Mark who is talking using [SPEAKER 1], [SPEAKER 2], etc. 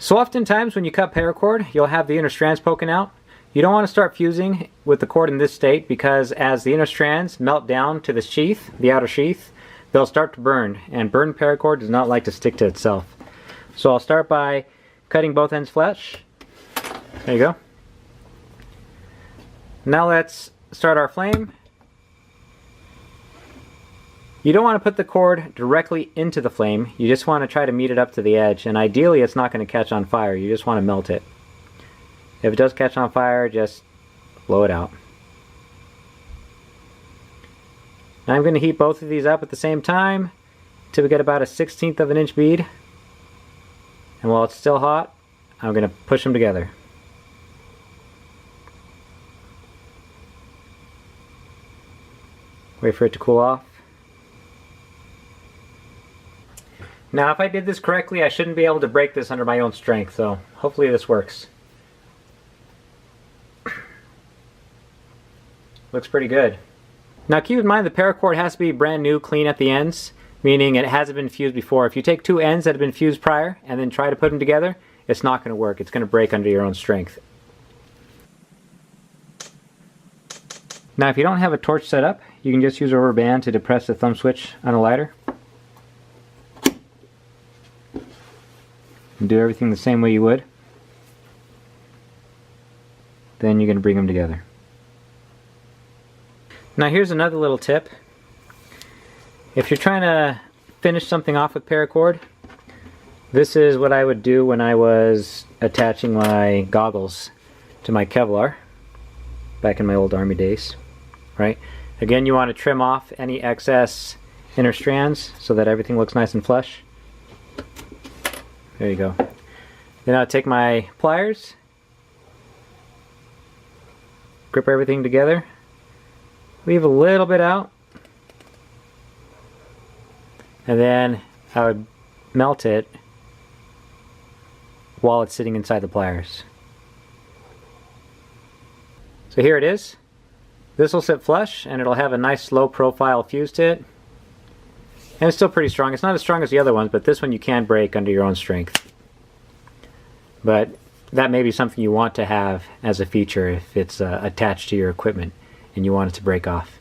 [SPEAKER 1] So oftentimes when you cut paracord, you'll have the inner strands poking out. You don't want to start fusing with the cord in this state, because as the inner strands melt down to the sheath, the outer sheath, they'll start to burn, and burned paracord does not like to stick to itself. So I'll start by cutting both ends flush. There you go. Now let's start our flame. You don't want to put the cord directly into the flame, you just want to try to meet it up to the edge, and ideally it's not going to catch on fire, you just want to melt it. If it does catch on fire, just blow it out. Now I'm going to heat both of these up at the same time until we get about a 1/16 of an inch bead. And while it's still hot, I'm going to push them together. Wait for it to cool off. Now if I did this correctly, I shouldn't be able to break this under my own strength, so hopefully this works. Looks pretty good. Now keep in mind the paracord has to be brand new, clean at the ends, meaning it hasn't been fused before. If you take two ends that have been fused prior and then try to put them together, it's not going to work. It's going to break under your own strength. Now if you don't have a torch set up, you can just use a rubber band to depress the thumb switch on a lighter. And do everything the same way you would. Then you're going to bring them together. Now here's another little tip. If you're trying to finish something off with paracord, this is what I would do when I was attaching my goggles to my Kevlar back in my old Army days. Right? Again, you want to trim off any excess inner strands so that everything looks nice and flush. There you go. Then I'll take my pliers, grip everything together, leave a little bit out, and then I would melt it while it's sitting inside the pliers. So here it is. This will sit flush and it'll have a nice low profile fuse to it. And it's still pretty strong. It's not as strong as the other ones, but this one you can break under your own strength. But that may be something you want to have as a feature if it's attached to your equipment and you want it to break off.